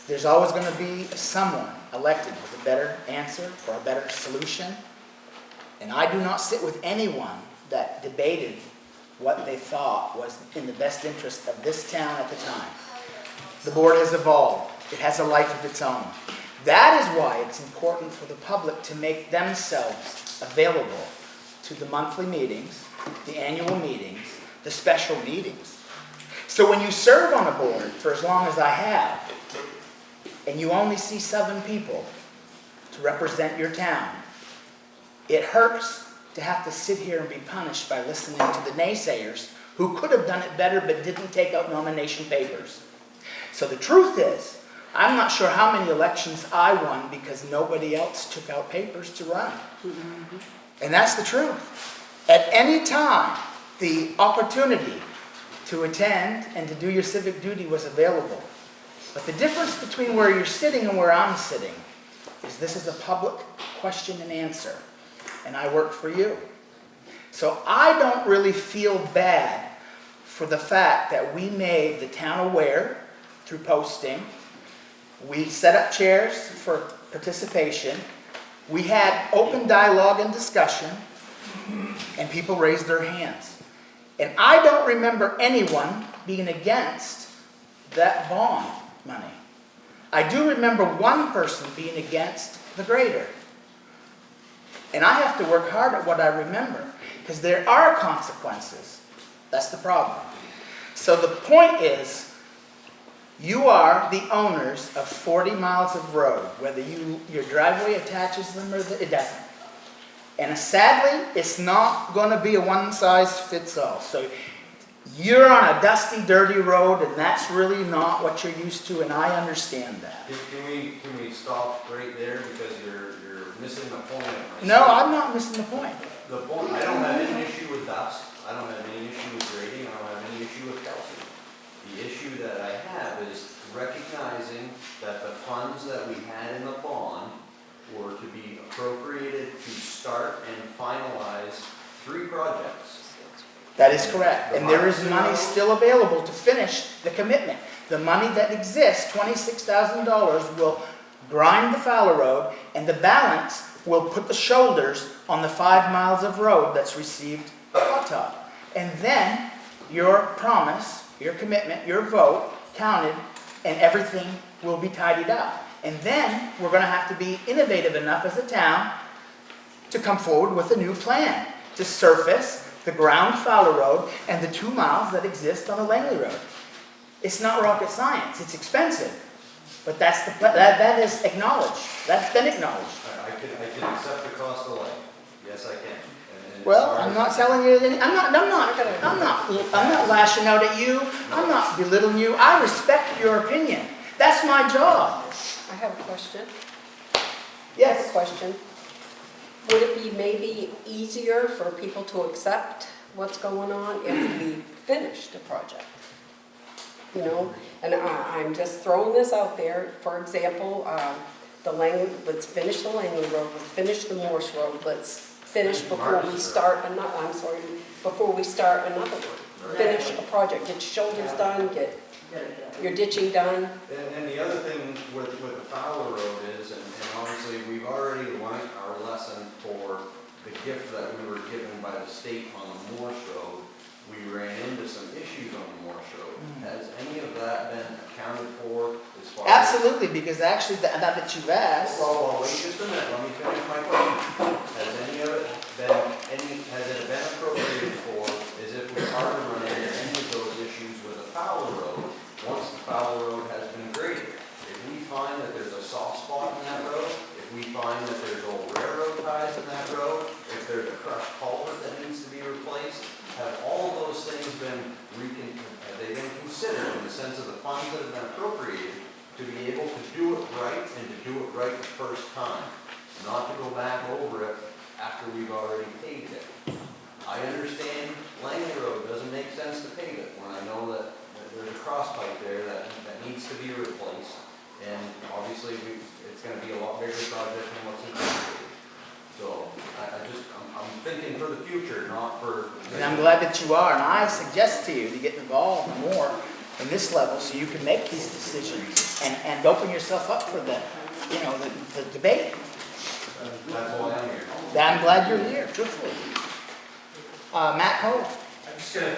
There's always going to be someone elected with a better answer or a better solution. And I do not sit with anyone that debated what they thought was in the best interest of this town at the time. The board has evolved. It has a life of its own. That is why it's important for the public to make themselves available to the monthly meetings, the annual meetings, the special meetings. So when you serve on a board for as long as I have, and you only see 7 people to represent your town, it hurts to have to sit here and be punished by listening to the naysayers who could have done it better but didn't take out nomination papers. So the truth is, I'm not sure how many elections I won because nobody else took out papers to run. And that's the truth. At any time, the opportunity to attend and to do your civic duty was available. But the difference between where you're sitting and where I'm sitting is this is a public question and answer. And I work for you. So I don't really feel bad for the fact that we made the town aware through posting. We set up chairs for participation. We had open dialogue and discussion, and people raised their hands. And I don't remember anyone being against that bond money. I do remember one person being against the grader. And I have to work hard at what I remember, because there are consequences. That's the problem. So the point is, you are the owners of 40 miles of road, whether your driveway attaches them or it doesn't. And sadly, it's not going to be a one-size-fits-all. So you're on a dusty, dirty road, and that's really not what you're used to, and I understand that. Can we stop right there, because you're missing the point? No, I'm not missing the point. The point, I don't have any issue with dust. I don't have any issue with grading. I don't have any issue with calcium. The issue that I have is recognizing that the funds that we had in the bond were to be appropriated to start and finalize 3 projects. That is correct. And there is money still available to finish the commitment. The money that exists, $26,000, will grind the Fowler Road, and the balance will put the shoulders on the 5 miles of road that's received hot top. And then your promise, your commitment, your vote counted, and everything will be tidied up. And then we're going to have to be innovative enough as a town to come forward with a new plan to surface the ground Fowler Road and the 2 miles that exist on the Langley Road. It's not rocket science. It's expensive. But that is acknowledged. That's been acknowledged. I can accept the cost of life. Yes, I can. And Well, I'm not telling you any, I'm not lashing out at you. I'm not belittling you. I respect your opinion. That's my job. I have a question. Yes. I have a question. Would it be maybe easier for people to accept what's going on if we finish the project? You know, and I'm just throwing this out there. For example, let's finish the Langley Road, let's finish the Morse Road, let's finish before we start another, before we start another one. Finish a project, get your shoulders done, get your ditching done. And the other thing with the Fowler Road is, and obviously we've already learned our lesson for the gift that we were given by the state on the Morse Road. We ran into some issues on the Morse Road. Has any of that been accounted for as far as... Absolutely, because actually, now that you've asked... Well, wait just a minute, let me finish my question. Has any of it been appropriated for, as if we are to run into any of those issues with the Fowler Road, once the Fowler Road has been graded? If we find that there's a soft spot in that road, if we find that there's old railroad ties in that road, if there's a crushed culvert that needs to be replaced, have all of those things been considered in the sense of the funds that have been appropriated to be able to do it right and to do it right the first time, not to go back over it after we've already paved it? I understand Langley Road doesn't make sense to pave it when I know that there's a cross pipe there that needs to be replaced, and obviously it's going to be a lot bigger project than what's anticipated. So I'm thinking for the future, not for... And I'm glad that you are, and I suggest to you to get involved more in this level so you can make these decisions and open yourself up for the, you know, the debate. That's why I'm here. I'm glad you're here, truthfully. Matt Cole. I'm just gonna,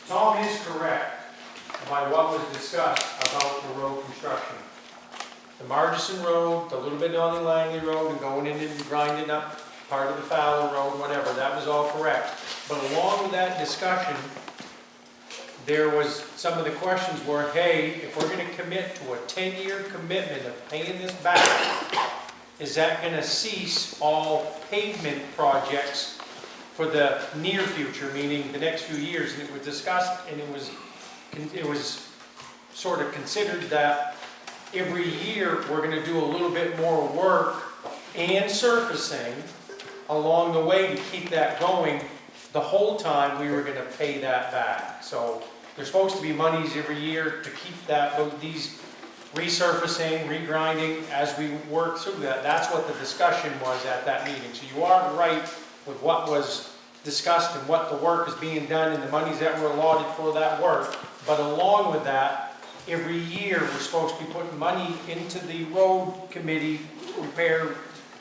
Tom is correct by what was discussed about the road construction. The Margison Road, the little bit on the Langley Road, and going in and grinding up part of the Fallon Road, whatever, that was all correct. But along with that discussion, there was, some of the questions were, hey, if we're gonna commit to a 10-year commitment of paying this back, is that gonna cease all pavement projects for the near future, meaning the next few years? And it was discussed, and it was sort of considered that every year we're gonna do a little bit more work and surfacing along the way to keep that going. The whole time we were gonna pay that back. So there's supposed to be monies every year to keep these resurfacing, regrinding as we work through that. That's what the discussion was at that meeting. So you are right with what was discussed and what the work is being done and the monies that were allotted for that work. But along with that, every year we're supposed to be putting money into the road committee, repair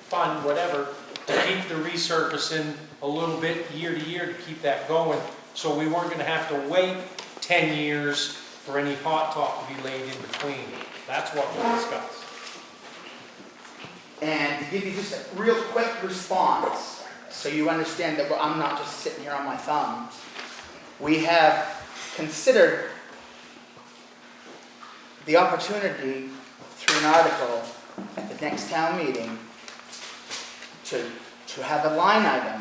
fund, whatever, to keep the resurfacing a little bit year to year to keep that going. So we weren't gonna have to wait 10 years for any hot top to be laid in between. That's what we discussed. And to give you just a real quick response, so you understand that I'm not just sitting here on my thumbs, we have considered the opportunity through an article at the next town meeting to have a line item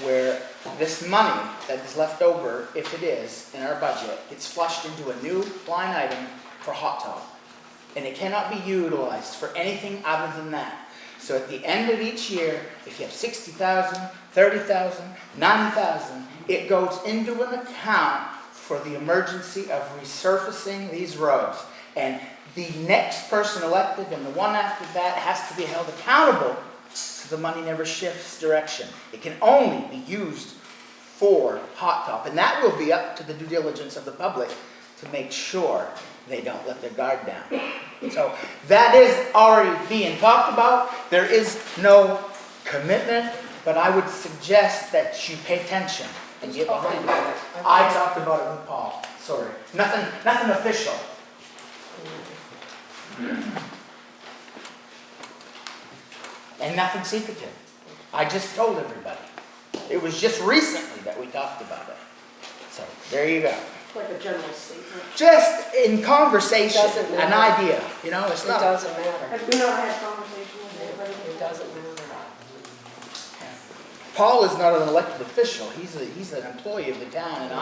where this money that is left over, if it is, in our budget, gets flushed into a new line item for hot top. And it cannot be utilized for anything other than that. So at the end of each year, if you have 60,000, 30,000, 90,000, it goes into an account for the emergency of resurfacing these roads. And the next person elected and the one after that has to be held accountable so the money never shifts direction. It can only be used for hot top. And that will be up to the due diligence of the public to make sure they don't let their guard down. So that is already being talked about. There is no commitment, but I would suggest that you pay attention and get behind it. I talked about it with Paul. Sorry. Nothing official. And nothing secretive. I just told everybody. It was just recently that we talked about it. So there you go. Like a general statement. Just in conversation, Doesn't an matter. idea. You know, it's It not. doesn't matter. Have we not had conversation with anybody? It doesn't matter. Paul is not an elected official. He's an employee of the town, and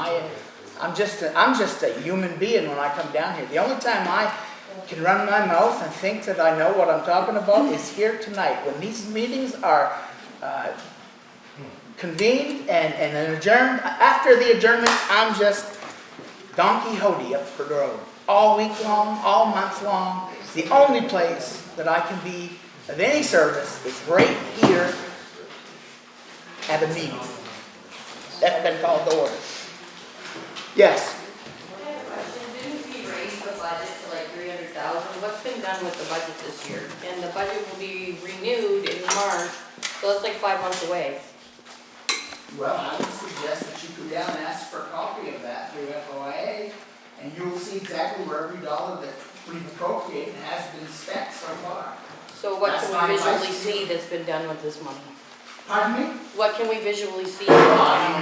I'm just a human being when I come down here. The only time I can run my mouth and think that I know what I'm talking about is here tonight. When these meetings are convened and then adjourned, after the adjournment, I'm just Don Quixote up the road. All week long, all month long. The only place that I can be of any service is right here at a meeting. That's been called to order. Yes? I have a question. Didn't we raise the budget to like 300,000? What's been done with the budget this year? And the budget will be renewed in March, so that's like 5 months away. Well, I would suggest that you go down and ask for a copy of that through FOIA, and you will see exactly where every dollar that we've appropriated has been spent so far. So what That's can my we visually advice to you. see that's been done with this money? Pardon me? What can we visually see? You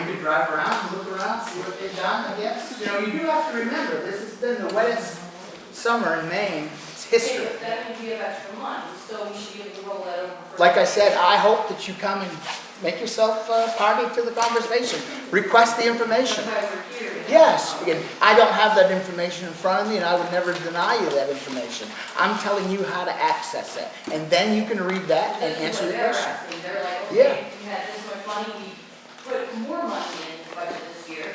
could drive around and look around, see what they've done, I guess. You know, you do have to remember, this has been the wettest summer in Maine. It's history. Okay, but that means we have extra money, so we should be able to roll that over. Like I said, I hope that you come and make yourself party to the conversation. Request the information. That's why we're here. Yes, again, I don't have that information in front of me, and I would never deny you that information. I'm telling you how to access it, and then you can read that and This is answer what the they're question. asking. They're like, Yeah. okay, we had this much money, we put more money in the budget this year.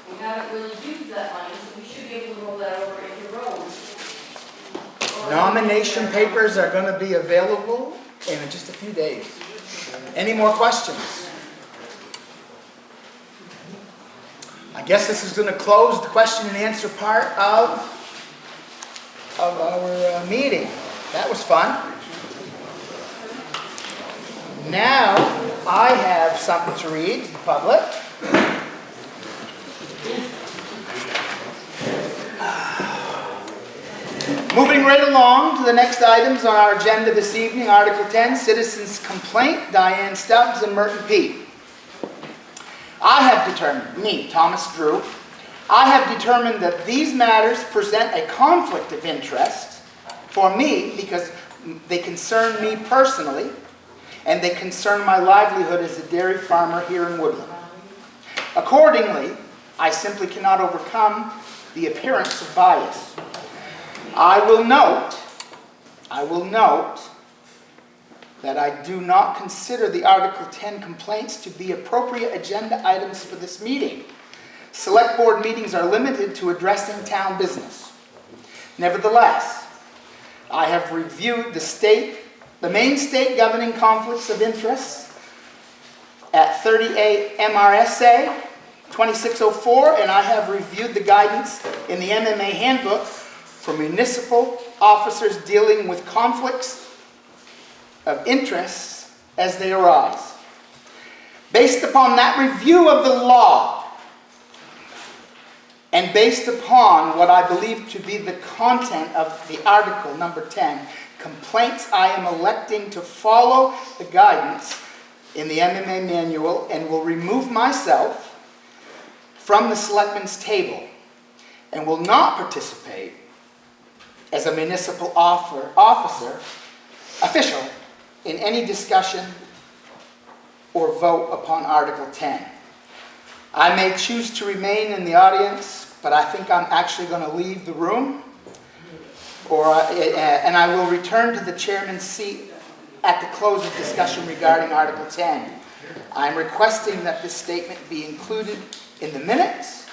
We haven't really used that money, so we should be able to roll that over into roads. Nomination papers are going to be available in just a few days. Any more questions? I guess this is going to close the question and answer part of our meeting. That was fun. Now, I have something to read to the public. Moving right along to the next items on our agenda this evening, Article 10, Citizens Complaint, Diane Stubbs and Merton Pete. I have determined, me, Thomas Drew, I have determined that these matters present a conflict of interest for me because they concern me personally and they concern my livelihood as a dairy farmer here in Woodland. Accordingly, I simply cannot overcome the appearance of bias. I will note that I do not consider the Article 10 complaints to be appropriate agenda items for this meeting. Select board meetings are limited to addressing town business. Nevertheless, I have reviewed the Maine State Governing Conflicts of Interest at 38 MRSA 2604, and I have reviewed the guidance in the MMA handbook for municipal officers dealing with conflicts of interest as they arise. Based upon that review of the law, and based upon what I believe to be the content of the article number 10, complaints, I am electing to follow the guidance in the MMA manual and will remove myself from the selectmen's table and will not participate as a municipal official in any discussion or vote upon Article 10. I may choose to remain in the audience, but I think I'm actually going to leave the room, and I will return to the chairman's seat at the close of discussion regarding Article 10. I'm requesting that this statement be included in the minutes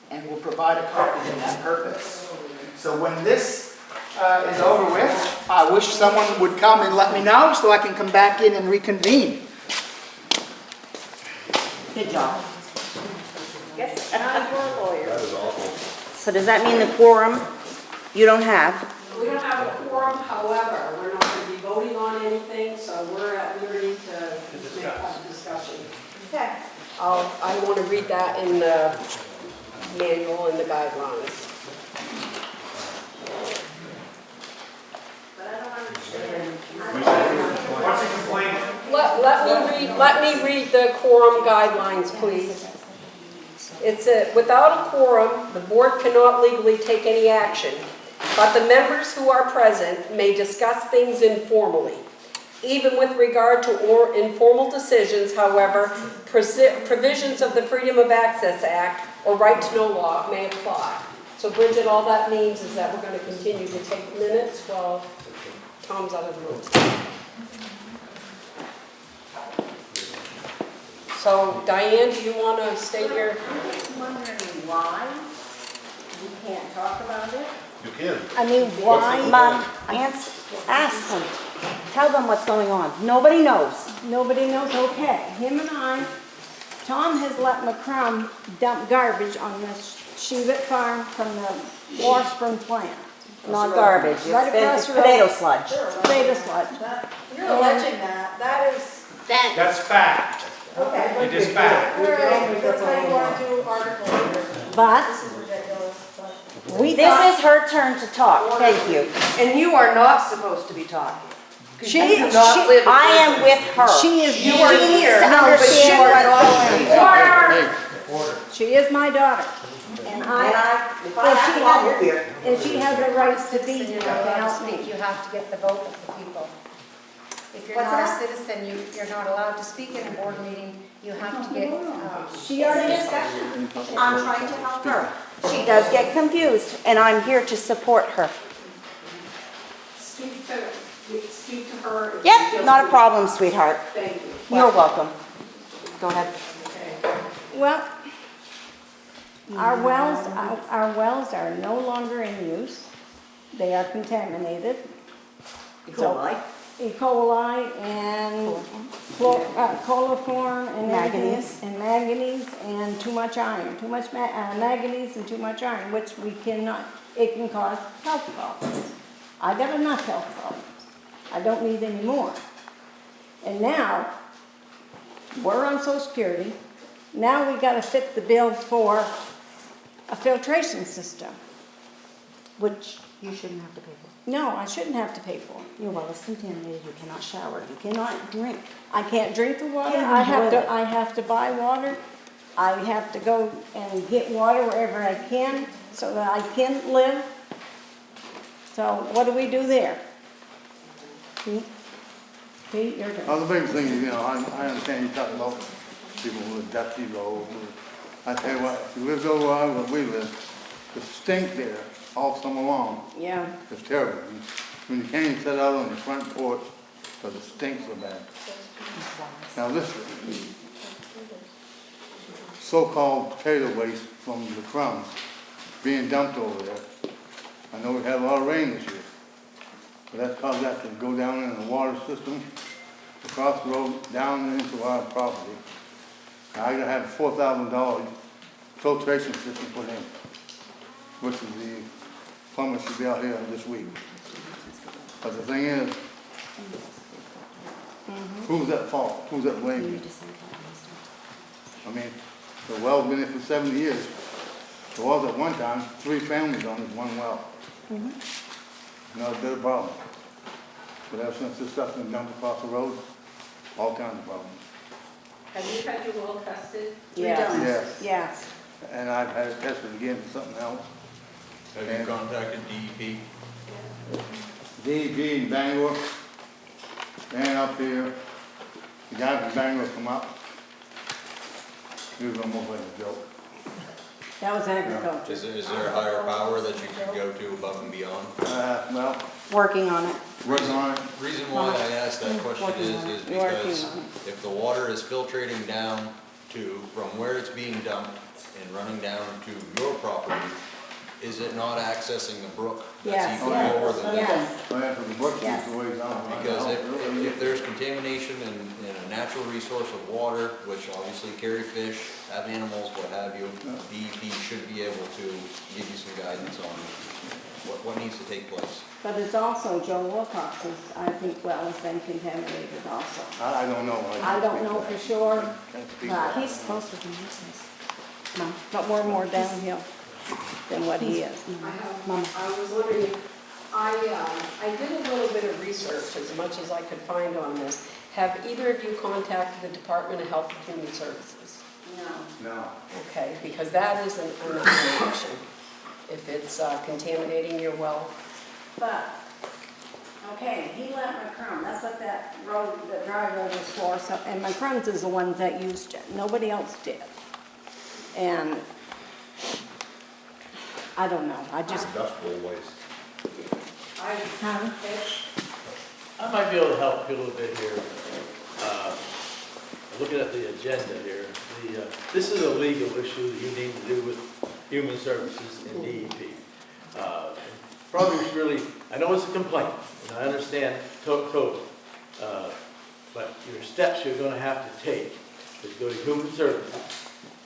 and will provide a copy for that purpose. So when this is over with, I wish someone would come and let me know so I can come back in and reconvene. Good job. Yes, and we're a lawyer. That is awful. So does that mean the quorum you don't have? We don't have a quorum, however, we're not going to be voting on anything, so we're at liberty to make a discussion. Okay. I want to read that in the manual and the guidelines. What's the complaint? Let me read the quorum guidelines, please. It's without a quorum, the board cannot legally take any action, but the members who are present may discuss things informally. Even with regard to informal decisions, however, provisions of the Freedom of Access Act or Right to Know law may apply. So Bridget, all that means is that we're going to continue to take minutes while Tom's out of the room. So Diane, do you want to state your... I'm just wondering why we can't talk about it. You can. I mean, why? Mom, ask them. Tell them what's going on. Nobody knows. Nobody knows, okay. Him and Tom has let McCrum dump garbage on the Shevet farm from the Washburn plant. Not garbage. Right across It's the road. potato sludge. Potato sludge. You're alleging that is, That's fact. okay. It is fact. All right, that's how you want to do articles here. But This is ridiculous, but. we This thought, is her turn to talk. Thank you. And you are not supposed to be talking. 'Cause She- you do not she- live in I am Woodland. with her. she is, You are she needs here, to but you understand are what's not going to be on. talking. She is my daughter. And If I and have she to walk has, here. and she has the rights to be Citizen, here you're to not allowed to help speak, me. you have to get the vote of the people. If you're What's not a that? citizen, you're not allowed to speak in a board meeting, you have to get, She already I'm trying to help her. She does get confused, and I'm here to support her. Speak to her. if she Yep, feels not a free. problem, sweetheart. Thank you. You're welcome. Go ahead. Well, our wells are no longer in use. They are contaminated. So, E. coli and coliform and everything. Manganese. And manganese and too much iron, too much manganese and too much iron, which we cannot, it can cause health problems. I got enough health problems. I don't need any more. And now, we're on Social Security. Now we gotta fit the bill for a filtration system, which, You shouldn't have to pay for it. no, I shouldn't have to pay for. Your well is contaminated, you cannot shower, you cannot drink. I can't drink the water, Can't I have boil to, it. I have to buy water. I have to go and get water wherever I can so that I can live. So what do we do there? Pete? Pete, your turn. Well, the big thing, you know, I understand you talk about people with dusty roads. I tell you what, if you lived over where we live, the stink there all summer long Yeah, is terrible. When you can't even sit out on your front porch, because it stinks so bad. Now this so-called potato waste from the crumbs being dumped over there. I know we had a lot of rain this year, but that's caused that to go down in the water system, across the road, down into our property. Now, I gotta have a $4,000 filtration system put in, which is the plumber should be out here this week. But the thing is, who's at fault? Who's at blame? I mean, the well's been there for 70 years. There was at one time 3 families on this one well. Not a bit of problem. But ever since this stuff's been dumped across the road, all kinds of problems. Have you had your well tested? yes, Yes. yes. And I've had it tested again for something else. Have you contacted DEP? DEP in Bangor, ran up here. The guy from Bangor come up. He was almost like a joke. That was agriculture. Is there a higher power that you can go to above and beyond? Well, Working on it. working on it. Reason why I asked that question is Working on because it. if the water is filtrating down from where it's being dumped and running down to your property, is it not accessing the brook Yes, that's even yes, lower than that? yes. So after the brook Yes. is the way down. Because if there's contamination in a natural resource of water, which obviously carry fish, have animals, what have you, DEP should be able to give you some guidance on what needs to take place. But it's also Joe Wilcox's, I think, well has been contaminated also. I don't know. I don't know for sure, Can't speak but to He's closer than this is. Mom, but we're more downhill than what he is. Mama. I was wondering, I did a little bit of research, as much as I could find on this. Have either of you contacted the Department of Health and Human Services? No. Okay, because that is an option, if it's contaminating your well. But, okay, he let McCrum, that's what that road, the dry road was for, so, and McCrum's is the ones that used it, nobody else did. And, I don't know, I just, Industrial waste. huh? I might be able to help you a little bit here. Looking at the agenda here, this is a legal issue that you need to do with Human Services and DEP. Probably it's really, I know it's a complaint, and I understand totally. But your steps you're gonna have to take is go to Human Services,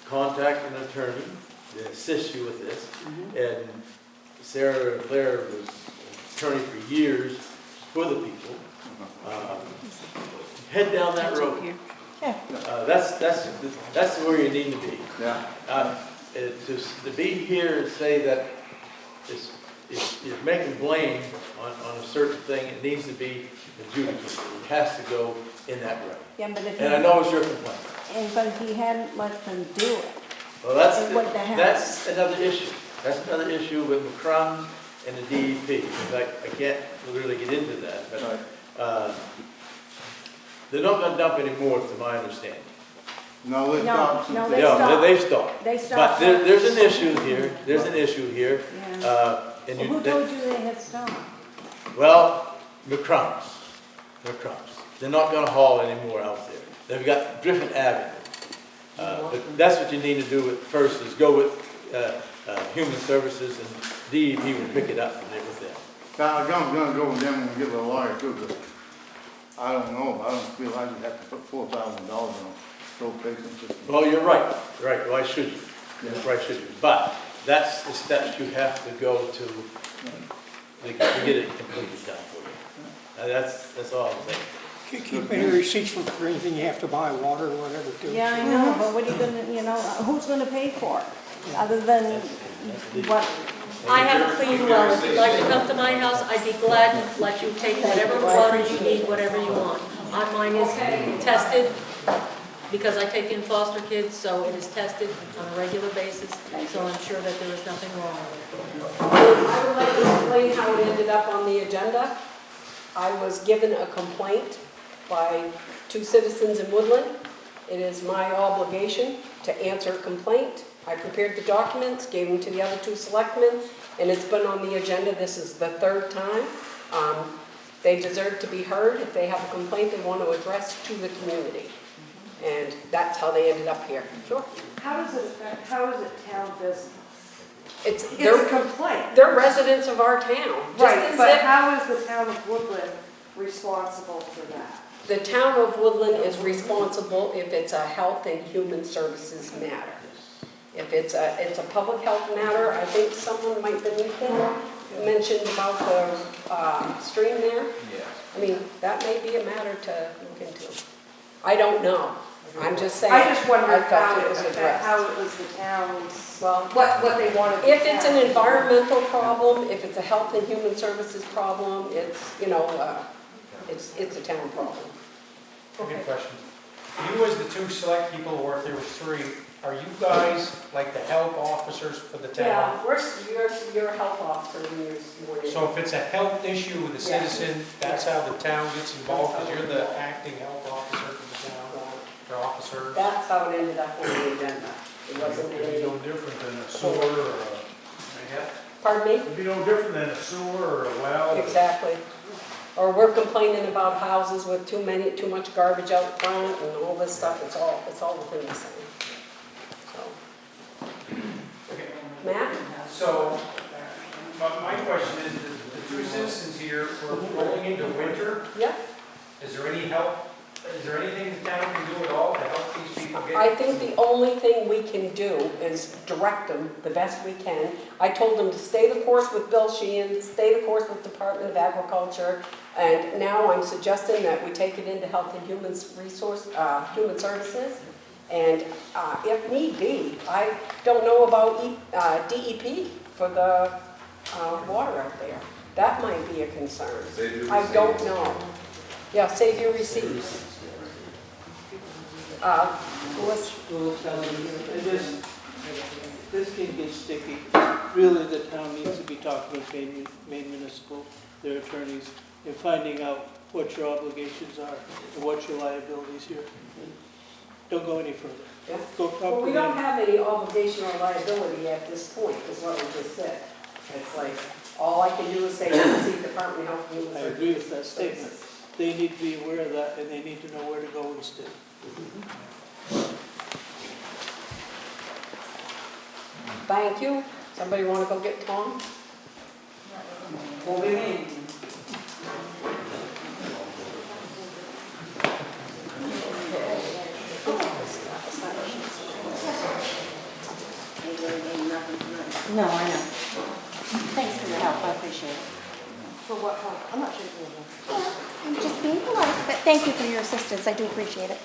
contact an attorney to assist you with this. And Sarah Claire was attorney for years for the people. Head down that road. That's where you need to be. Yeah. To be here and say that you're making blame on a certain thing, it needs to be adjudicated. It has to go in that way. Yeah, but if And I he, know it's your complaint. but if he hadn't let them do it, Well, It wouldn't have that's another issue. That's another issue with McCrum and the DEP. In fact, I can't really get into that, but, they're not gonna dump anymore, to my understanding. No, they No, stopped. no, since they Yeah, stopped. they've stopped. They But stopped. there's an issue here, Yeah. and Well, who told you they had stopped? well, McCrum's. They're not gonna haul anymore out there. They've got different avenues. But that's what you need to do first, is go with, Human Services, and DEP will pick it up from there with them. I'm gonna go with them and get a lawyer too, 'cause I don't know, I don't feel I would have to put $4,000 on a road paving system. Well, you're right, why should you? Why should you? But that's the steps you have to go to get it completed done for you. That's all I'm saying. Keep any receipts for anything you have to buy, water or whatever, too. Yeah, I know, but what are you gonna, you know, who's gonna pay for it? Other than what, I have a clean well. If you'd like to come to my house, I'd be glad to let you take whatever water you need, whatever you want. Mine is tested because I take in foster kids, so it is tested on a regular basis, so I'm sure that there is nothing wrong with it. I would like to explain how it ended up on the agenda. I was given a complaint by 2 citizens in Woodland. It is my obligation to answer a complaint. I prepared the documents, gave them to the other 2 selectmen, and it's been on the agenda. This is the 3rd time. They deserve to be heard. If they have a complaint they want to address to the community. And that's how they ended up here. Sure. How does it affect, how is it town business? It's It's a complaint. they're residents of our town. Just Right, as but if how is the town of Woodland responsible for that? the town of Woodland is responsible if it's a health and human services matter. If it's a public health matter, I think someone might have mentioned about the stream there. Yes. I mean, that may be a matter to look into. I don't know. I'm just saying. I just wondered I felt how it it was affected, addressed. how it was the town's, Well, what they wanted. if it's an environmental problem, if it's a health and human services problem, it's, you know, it's a town problem. Good question. You as the 2 select people, or if there was 3, are you guys like the health officers for the town? Yeah, you're a health officer and you're sworn in. So if it's a health issue with a citizen, that's how the town gets involved, because you're the acting health officer for the town, or officers? That's how it ended up on the agenda. It wasn't It'd be any, no different than a sewer or a, pardon me? it'd be no different than a sewer or a well. Exactly. Or we're complaining about houses with too much garbage out front and all this stuff, it's all within the same. So, Okay. Matt? So, my question is, the 2 citizens here, we're rolling into winter. Yeah. Is there any help, is there anything the town can do at all to help these people get? I think the only thing we can do is direct them the best we can. I told them to stay the course with Bill Sheehan, stay the course with Department of Agriculture, and now I'm suggesting that we take it into Health and Human Services. And if need be, I don't know about DEP for the water out there. That might be a concern. I don't know. Yeah, save your receipts. This can get sticky. Really, the town needs to be talking with Maine Municipal, their attorneys, and finding out what your obligations are and what your liabilities here. Don't go any further. Yeah. Go talk Well, to we them. don't have any obligation or liability at this point, is what we just said. It's like, all I can do is say, see Department of Health and Human I Services. agree with that statement. They need to be aware of that, and they need to know where to go instead. Thank you. Somebody want to go get Tom? What do you mean? No, I know. Thanks for your help, I appreciate it. For what help? I'm not sure. I'm just being polite, but thank you for your assistance, I do appreciate it.